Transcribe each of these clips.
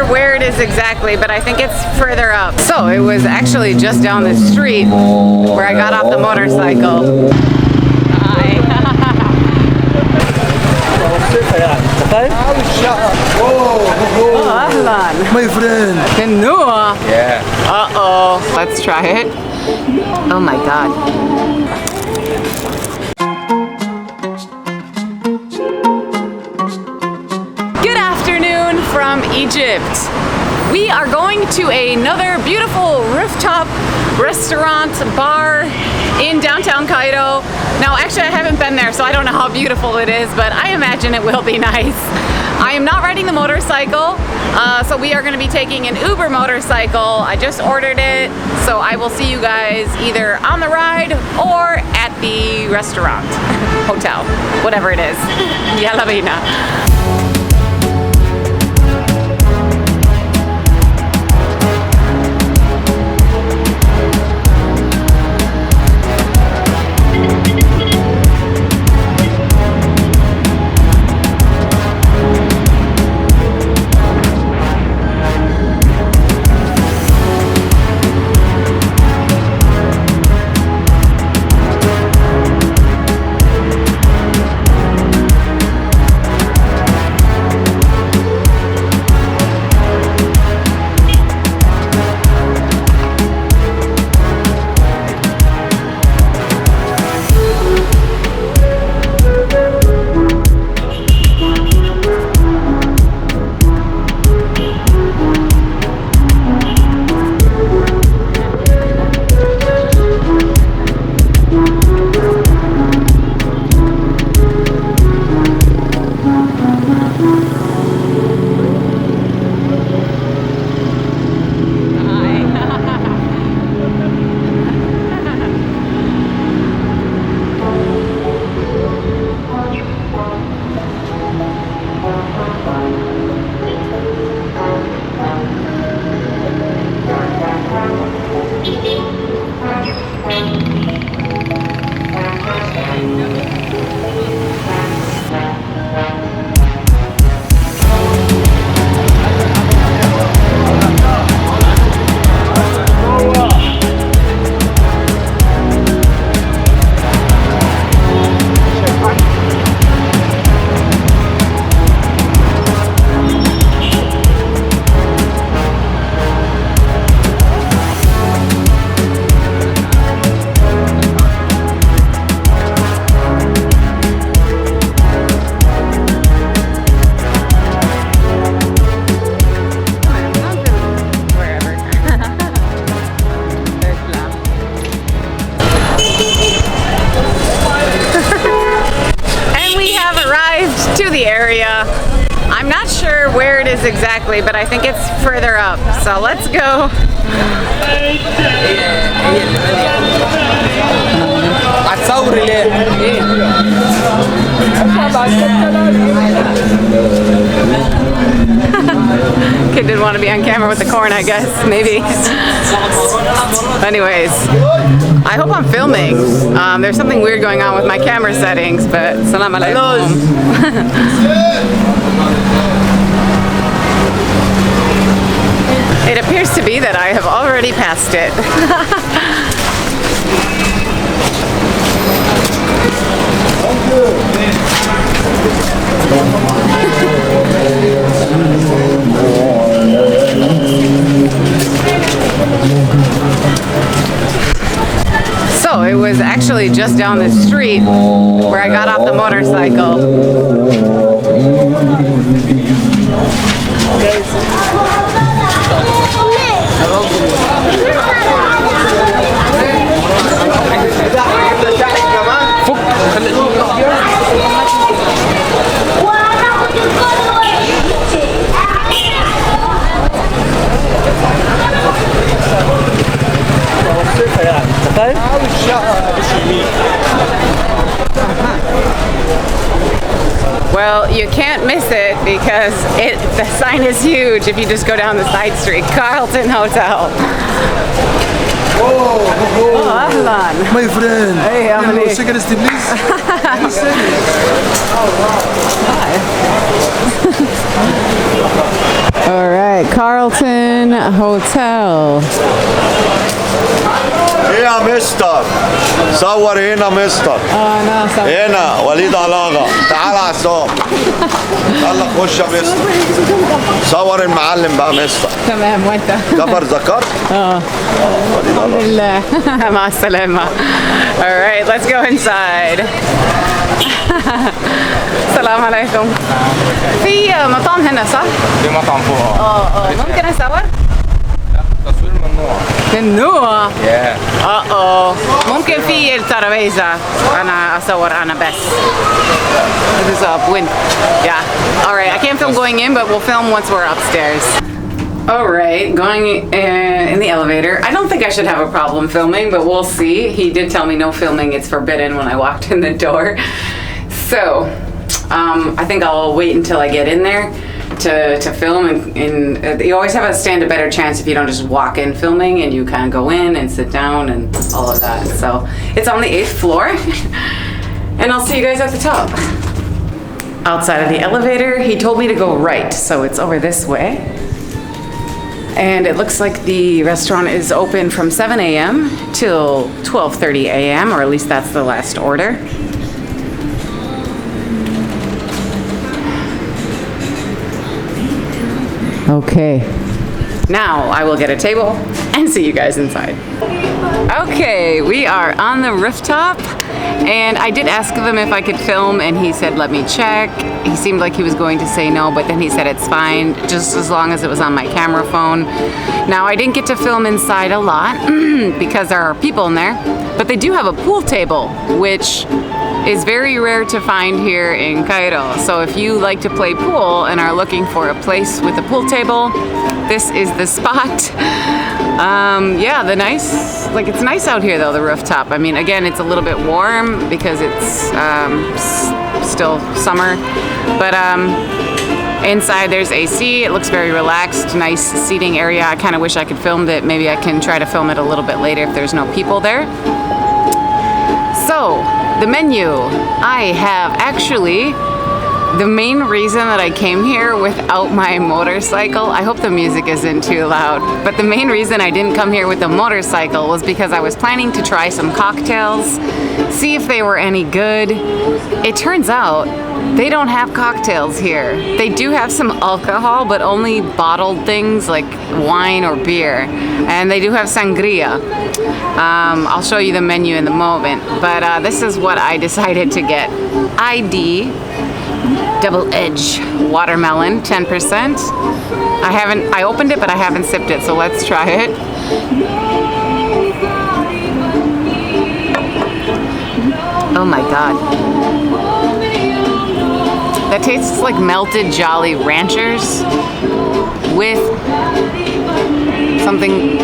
where it is exactly, but I think it's further up. So it was actually just down the street where I got off the motorcycle. My friend. Yeah. Uh-oh. Let's try it. Oh my God. Good afternoon from Egypt. We are going to another beautiful rooftop restaurant bar in downtown Cairo. Now, actually, I haven't been there, so I don't know how beautiful it is, but I imagine it will be nice. I am not riding the motorcycle, so we are going to be taking an Uber motorcycle. I just ordered it, so I will see you guys either on the ride or at the restaurant, hotel, whatever it is. Yalla bina. I'm not sure where it is exactly, but I think it's further up. So let's go. Kid didn't want to be on camera with the corn, I guess, maybe. Anyways, I hope I'm filming. There's something weird going on with my camera settings, but salam alaikum. It appears to be that I have already passed it. So it was actually just down the street where I got off the motorcycle. Well, you can't miss it because the sign is huge if you just go down the side street. Carlton Hotel. Oh, ahlan. My friend. Hey, how many? Cigarettes, please. All right. right, Carlton Hotel. ايه يا مستر؟ صور هنا مستر. انا صور هنا وليد علاقة. تعال عصام. يلا خش يا مستر. صور المعلم بقى مستر. تمام وانت؟ كفر ذكر؟ الحمد لله. مع السلامة. Alright, let's go inside. السلام عليكم. في مطعم هنا صح؟ في مطعم فوق. ممكن اصور؟ تصوير ممنوع. ممنوع؟ Yeah. ممكن في الترابيزة أنا أصور أنا بس. This is up wind. Yeah. Alright, I can't film going in, but we'll film once we're upstairs. Alright, going in the elevator. I don't think I should have a problem filming, but we'll see. He did tell me no filming, it's forbidden when I walked in the door. So, I think I'll wait until I get in there to film, and you always have stand a better chance if you don't just walk in filming and you kind of go in and sit down and all of that. So it's on the 8th floor and I'll see you guys at the top. Outside of the elevator, he told me to go right, so it's over this way. And it looks like the restaurant is open from 7 a.m. till 12:30 a.m., or at least that's the last order. Okay, now I will get a table and see you guys inside. Okay, we are on the rooftop, and I did ask them if I could film, and he said let me check. He seemed like he was going to say no, but then he said it's fine, just as long as it was on my camera phone. Now I didn't get to film inside a lot because there are people in there, but they do have a pool table, which is very rare to find here in Cairo. So if you like to play pool and are looking for a place with a pool table, this is the spot. Yeah, it's nice out here though, the rooftop. I mean, again, it's a little bit warm because it's still summer, but inside there's AC. It looks very relaxed, nice seating area. I kind of wish I could film it. Maybe I can try to film it a little bit later if there's no people there. So, the menu. I have actually, the main reason that I came here without my motorcycle, I hope the music isn't too loud, but the main reason I didn't come here with a motorcycle was because I was planning to try some cocktails, see if they were any good. It turns out they don't have cocktails here. They do have some alcohol, but only bottled things like wine or beer. And they do have sangria. I'll show you the menu in the moment, but this is what I decided to get. ID double edge watermelon, 10%. I opened it, but I haven't sipped it, so let's try it. Oh my God. That tastes like melted Jolly Ranchers with something,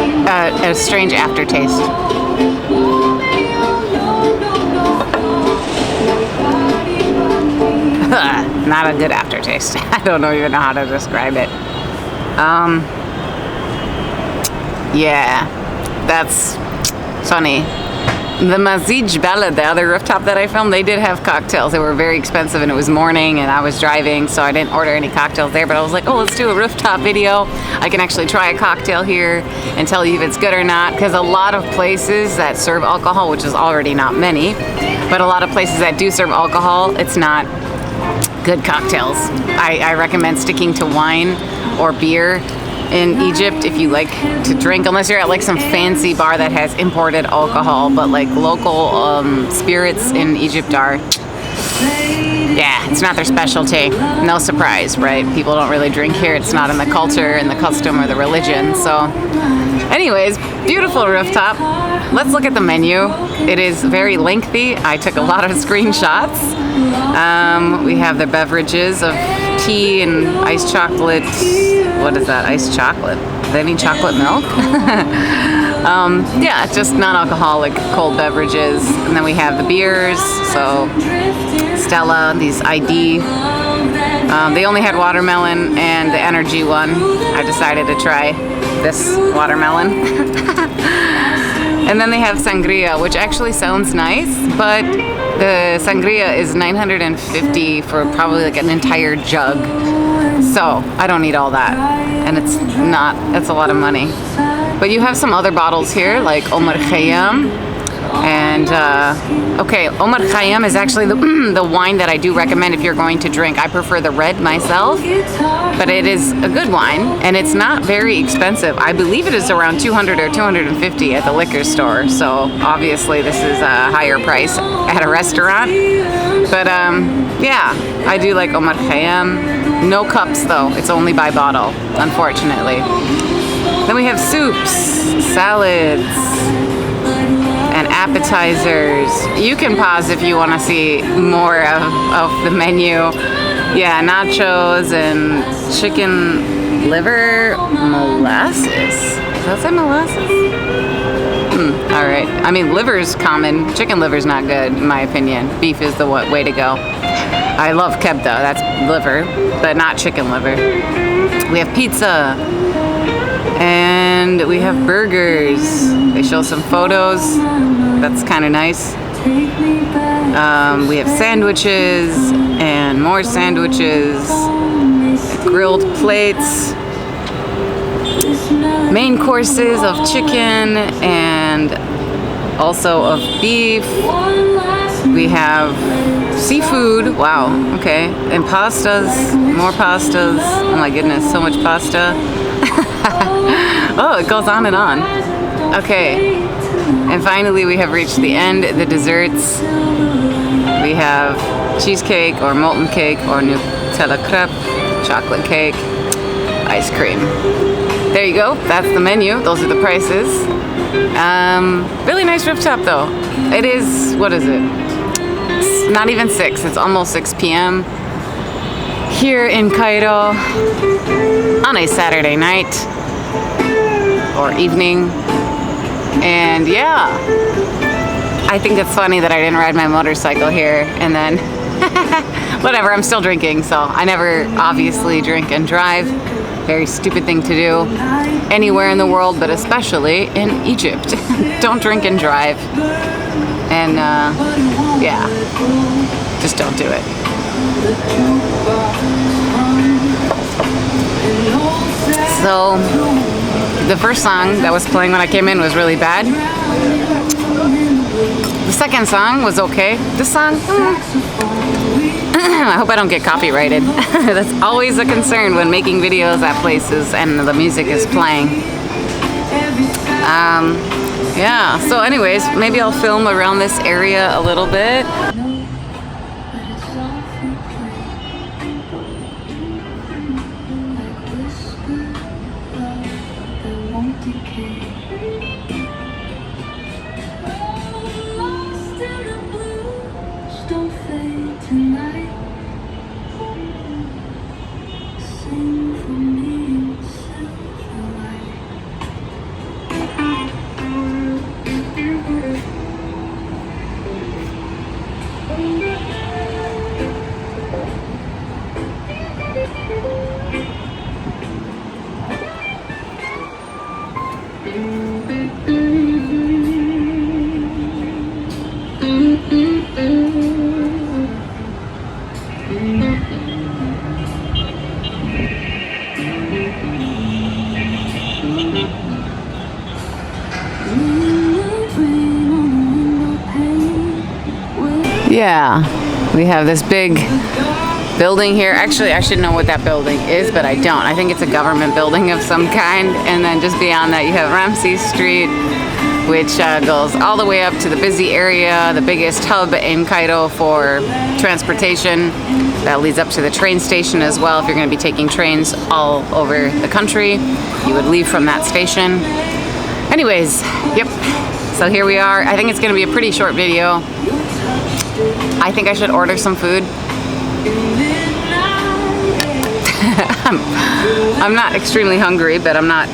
a strange aftertaste. Not a good aftertaste. I don't even know how to describe it. Yeah, that's funny. The Mazij Bella, the other rooftop that I filmed, they did have cocktails. They were very expensive and it was morning and I was driving, so I didn't order any cocktails there, but I was like, oh, let's do a rooftop video. I can actually try a cocktail here and tell you if it's good or not, because a lot of places that serve alcohol, which is already not many, but a lot of places that do serve alcohol, it's not good cocktails. I recommend sticking to wine or beer in Egypt if you like to drink, unless you're at like some fancy bar that has imported alcohol, but like local spirits in Egypt are, yeah, it's not their specialty. No surprise, right? People don't really drink here. It's not in the culture and the custom or the religion. So anyways, beautiful rooftop. Let's look at the menu. It is very lengthy. I took a lot of screenshots. We have the beverages of tea and iced chocolate. What is that? Iced chocolate? Do they need chocolate milk? Yeah, just non-alcoholic cold beverages. And then we have the beers. So Stella, these ID. They only had watermelon and the energy one. I decided to try this watermelon. And then they have sangria, which actually sounds nice, but the sangria is $950 for probably like an entire jug. So I don't need all that. And it's a lot of money. But you have some other bottles here, like Omar Khayyam. And okay, Omar Khayyam is actually the wine that I do recommend if you're going to drink. I prefer the red myself, but it is a good wine and it's not very expensive. I believe it is around 200 or 250 at the liquor store. So obviously this is a higher price at a restaurant. But yeah, I do like Omar Khayyam. No cups though, it's only by bottle, unfortunately. Then we have soups, salads, and appetizers. You can pause if you want to see more of the menu. Yeah, nachos and chicken liver molasses. Does that say molasses? All right. I mean, liver's common. Chicken liver's not good, in my opinion. Beef is the way to go. I love kebab, that's liver, but not chicken liver. We have pizza. And we have burgers. They show some photos. That's kind of nice. We have sandwiches and more sandwiches. Grilled plates. Main courses of chicken and also of beef. We have seafood. Wow, okay. And pastas. More pastas. Oh my goodness, so much pasta. Oh, it goes on and on. Okay, and finally we have reached the end, the desserts. We have cheesecake or molten cake or Nutella crepe, chocolate cake, ice cream. There you go, that's the menu, those are the prices. Really nice rooftop though. It is, what is it? It's not even 6, it's almost 6 p.m. here in Cairo on a Saturday night or evening. And yeah, I think it's funny that I didn't ride my motorcycle here and then whatever, I'm still drinking, so I never obviously drink and drive. Very stupid thing to do anywhere in the world, but especially in Egypt. Don't drink and drive. And yeah, just don't do it. So the first song that was playing when I came in was really bad. The second song was okay. This song, I hope I don't get copyrighted. That's always a concern when making videos at places and the music is playing. Yeah, so anyways, maybe I'll film around this area a little bit. Yeah, we have this big building here. Actually, I should know what that building is, but I don't. I think it's a government building of some kind. And then just beyond that, you have Ramsey Street, which goes all the way up to the busy area, the biggest hub in Cairo for transportation. That leads up to the train station as well. If you're going to be taking trains all over the country, you would leave from that station. Anyways, yep. So here we are. I think it's going to be a pretty short video. I think I should order some food. I'm not extremely hungry, but I'm not,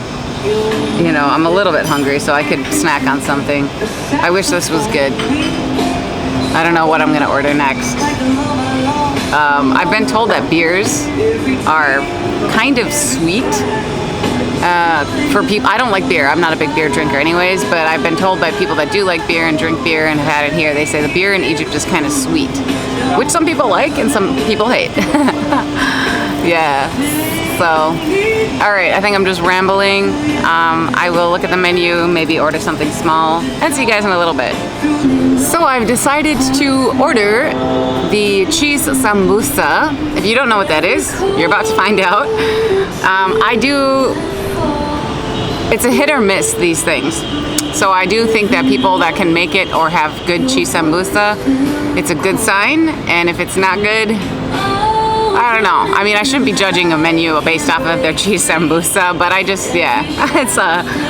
you know, I'm a little bit hungry, so I could snack on something. I wish this was good. I don't know what I'm gonna order next. I've been told that beers are kind of sweet. For people, I don't like beer. I'm not a big beer drinker anyways, but I've been told by people that do like beer and drink beer and have had it here, they say the beer in Egypt is kind of sweet, which some people like and some people hate. Yeah. So, all right, I think I'm just rambling. I will look at the menu, maybe order something small, and see you guys in a little bit. So I've decided to order the cheese sambusa. If you don't know what that is, you're about to find out. It's a hit or miss, these things. So I do think that people that can make it or have good cheese sambusa, it's a good sign. And if it's not good, I don't know. I mean, I shouldn't be judging a menu based off of their cheese sambusa, but I just, yeah. It's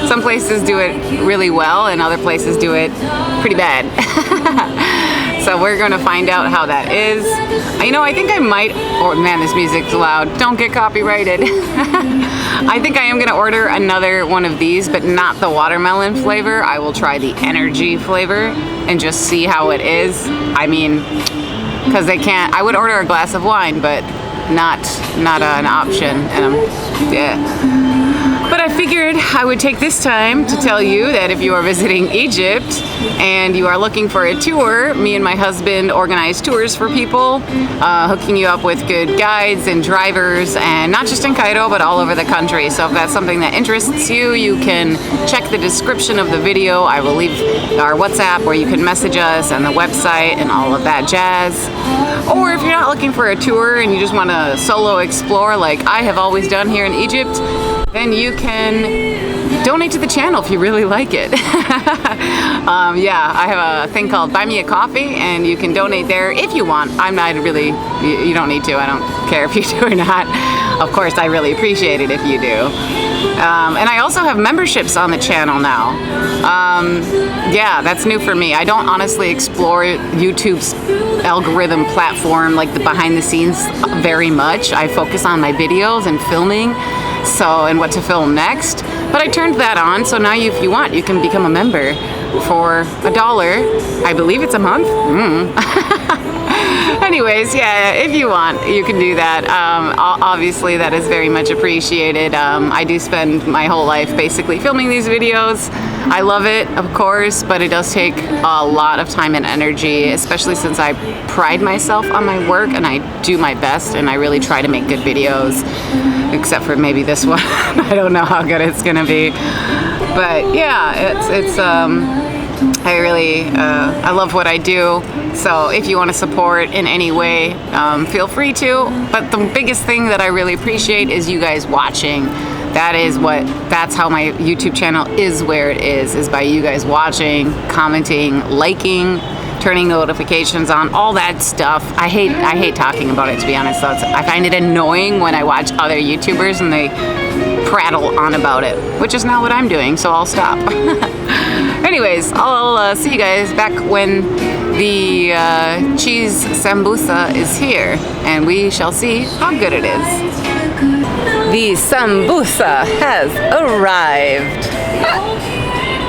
some places do it really well and other places do it pretty bad. So we're gonna find out how that is. You know, I think I might, oh man, this music's loud. Don't get copyrighted. I think I am gonna order another one of these, but not the watermelon flavor. I will try the energy flavor and just see how it is. I mean, because they can't, I would order a glass of wine, but not an option. And yeah. But I figured I would take this time to tell you that if you are visiting Egypt and you are looking for a tour, me and my husband organize tours for people, hooking you up with good guides and drivers, and not just in Cairo, but all over the country. So if that's something that interests you, you can check the description of the video. I will leave our WhatsApp where you can message us and the website and all of that jazz. Or if you're not looking for a tour and you just want to solo explore like I have always done here in Egypt, then you can donate to the channel if you really like it. Yeah, I have a thing called Buy Me a Coffee, and you can donate there if you want. I'm not really, you don't need to. I don't care if you do or not. Of course, I really appreciate it if you do. And I also have memberships on the channel now. Yeah, that's new for me. I don't honestly explore YouTube's algorithm platform, like the behind the scenes, very much. I focus on my videos and filming. And what to film next, but I turned that on, so now if you want, you can become a member for $1. I believe it's a month. Anyways, yeah, if you want, you can do that. Obviously, that is very much appreciated. I do spend my whole life basically filming these videos. I love it, of course, but it does take a lot of time and energy, especially since I pride myself on my work and I do my best and I really try to make good videos, except for maybe this one. I don't know how good it's gonna be, but yeah, I really, I love what I do. So if you want to support in any way, feel free to. But the biggest thing that I really appreciate is you guys watching. That's how my YouTube channel is where it is by you guys watching, commenting, liking, turning notifications on, all that stuff. I hate talking about it, to be honest. I find it annoying when I watch other YouTubers and they prattle on about it, which is not what I'm doing, so I'll stop. Anyways, I'll see you guys back when the cheese sambusa is here, and we shall see how good it is. The sambusa has arrived.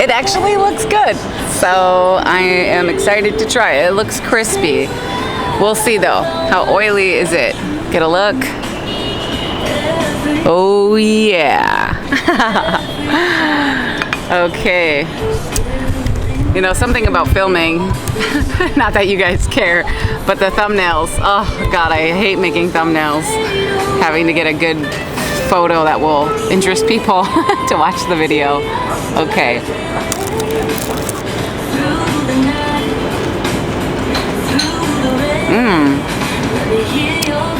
It actually looks good, so I am excited to try it. It looks crispy. We'll see though. How oily is it? Get a look. Oh yeah. Okay. You know, something about filming, not that you guys care, but the thumbnails. Oh God, I hate making thumbnails. Having to get a good photo that will interest people to watch the video. Okay.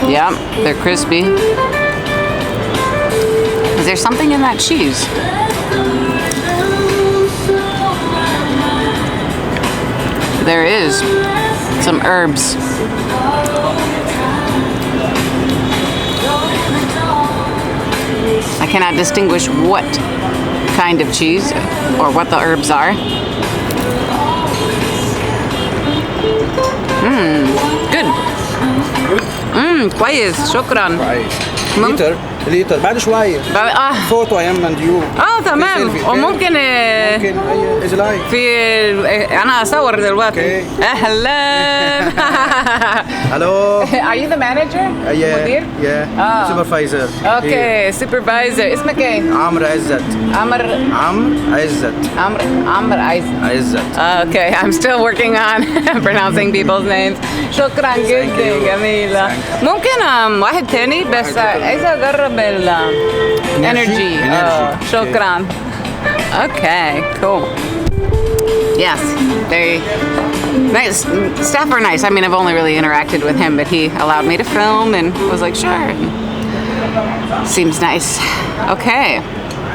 Yeah, they're crispy. Is there something in that cheese? There is some herbs. I cannot distinguish what kind of cheese or what the herbs are. Good. كويس. شكرا. Liter ليتر بعد شوية. فوتو I am and you. تمام. وممكن ممكن أي إذا لايك. أنا أصور دلوقتي. أهلا. Hello. Are you the manager? مدير؟ Yeah. Supervisor. Okay, supervisor. اسمك إيه؟ عمرو عزت. عمرو عزت. Okay, I'm still working on pronouncing people's names. شكرا جدا جميلة. ممكن واحد تاني بس عايزة أجرب energy. شكرا. Okay, cool. Yes, they nice. Staff are nice. I mean, I've only really interacted with him, but he allowed me to film and was like, sure. Seems nice. Okay,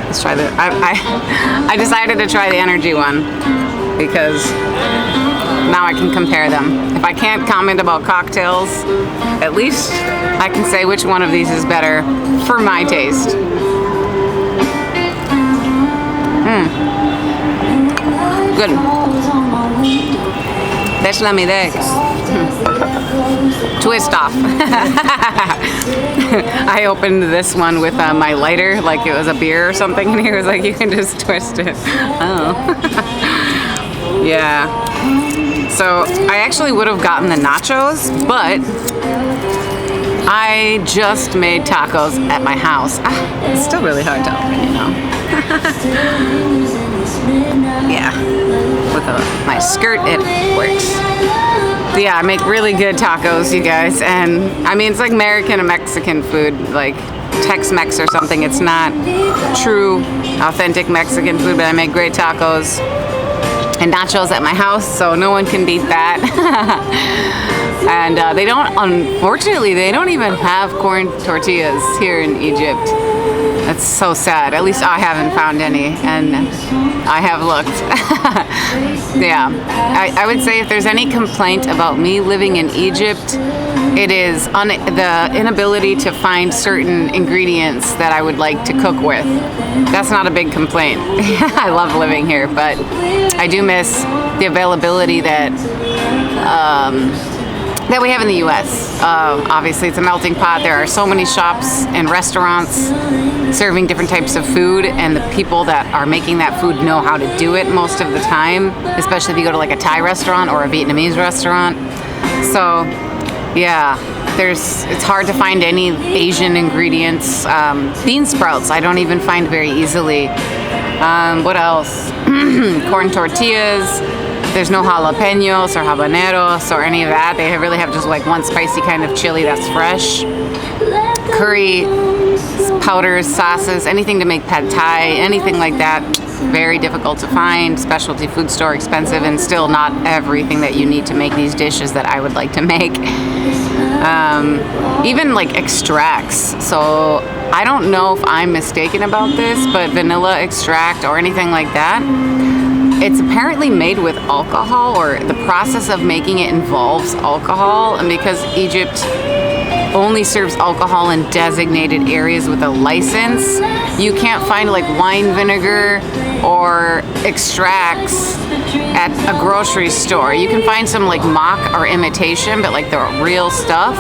let's try the. I decided to try the energy one because now I can compare them. If I can't comment about cocktails, at least I can say which one of these is better for my taste. Good. تسلم ايديك. Twist off. I opened this one with my lighter like it was a beer or something, and he was like, you can just twist it. Oh. Yeah. So I actually would have gotten the nachos, but I just made tacos at my house. It's still really hard to open, you know. Yeah, with my skirt it works. Yeah, I make really good tacos, you guys, and I mean it's like American and Mexican food, like Tex-Mex or something. It's not true, authentic Mexican food, but I make great tacos and nachos at my house, so no one can beat that. And they don't, unfortunately, they don't even have corn tortillas here in Egypt. That's so sad. At least I haven't found any, and I have looked. Yeah, I would say if there's any complaint about me living in Egypt, it is the inability to find certain ingredients that I would like to cook with. That's not a big complaint. I love living here, but I do miss the availability that we have in the U.S. Obviously, it's a melting pot. There are so many shops and restaurants serving different types of food, and the people that are making that food know how to do it most of the time, especially if you go to like a Thai restaurant or a Vietnamese restaurant. So, yeah, it's hard to find any Asian ingredients. Bean sprouts, I don't even find very easily. What else? Corn tortillas. There's no jalapenos or habaneros or any of that. They really have just like one spicy kind of chili that's fresh. Curry, powders, sauces, anything to make pad thai, anything like that. Very difficult to find. Specialty food store, expensive, and still not everything that you need to make these dishes that I would like to make. Even like extracts. So I don't know if I'm mistaken about this, but vanilla extract or anything like that, it's apparently made with alcohol, or the process of making it involves alcohol, and because Egypt only serves alcohol in designated areas with a license, you can't find like wine vinegar or extracts at a grocery store. You can find some like mock or imitation, but like the real stuff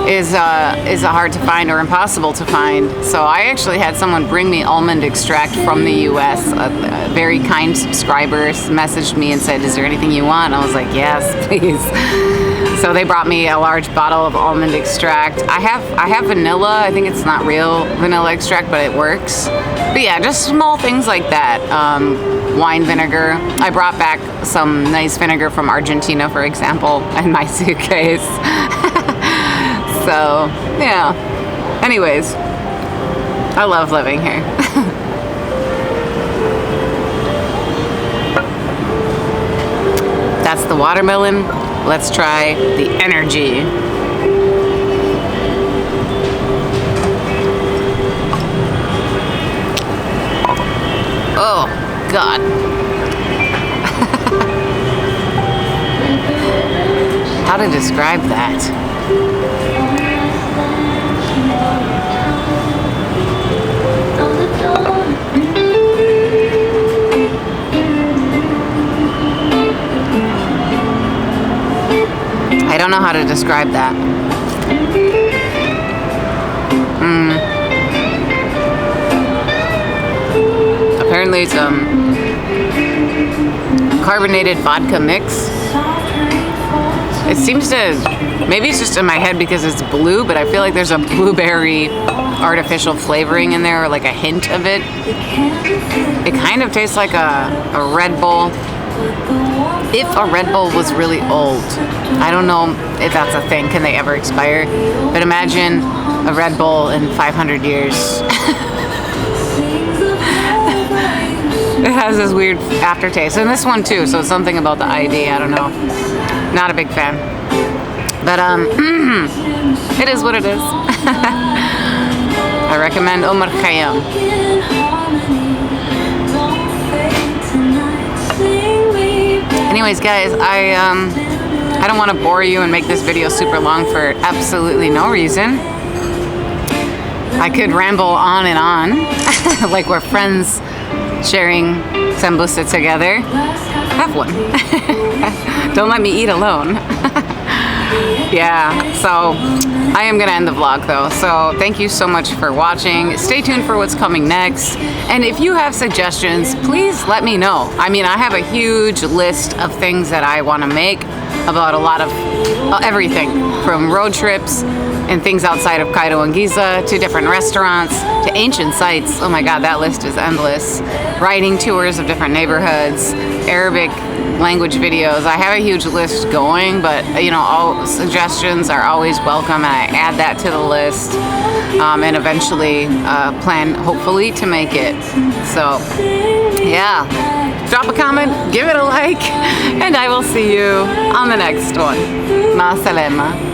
is hard to find or impossible to find. So I actually had someone bring me almond extract from the US. A very kind subscriber messaged me and said, is there anything you want? And I was like, yes, please. So they brought me a large bottle of almond extract. I have vanilla. I think it's not real vanilla extract, but it works. But yeah, just small things like that. Wine vinegar. I brought back some nice vinegar from Argentina, for example, in my suitcase. So, yeah. Anyways, I love living here. That's the watermelon. Let's try the energy. Oh, God. How to describe that? I don't know how to describe that. Apparently it's carbonated vodka mix. It seems to, maybe it's just in my head because it's blue, but I feel like there's a blueberry artificial flavoring in there, or like a hint of it. It kind of tastes like a Red Bull. If a Red Bull was really old, I don't know if that's a thing, can they ever expire? But imagine a Red Bull in 500 years. It has this weird aftertaste, and this one too, so it's something about the ID, I don't know. Not a big fan. But it is what it is. I recommend Omar Khayyam. Anyways, guys, I don't want to bore you and make this video super long for absolutely no reason. I could ramble on and on, like we're friends sharing sambusa together. Have one. Don't let me eat alone. Yeah, so I am gonna end the vlog though. So thank you so much for watching. Stay tuned for what's coming next. And if you have suggestions, please let me know. I mean, I have a huge list of things that I wanna make about a lot of everything, from road trips and things outside of Cairo and Giza to different restaurants to ancient sites. Oh my God, that list is endless. Riding tours of different neighborhoods, Arabic language videos. I have a huge list going, but you know, all suggestions are always welcome, and I add that to the list, and eventually plan hopefully to make it. So yeah, drop a comment, give it a like, and I will see you on the next one. Ma salama.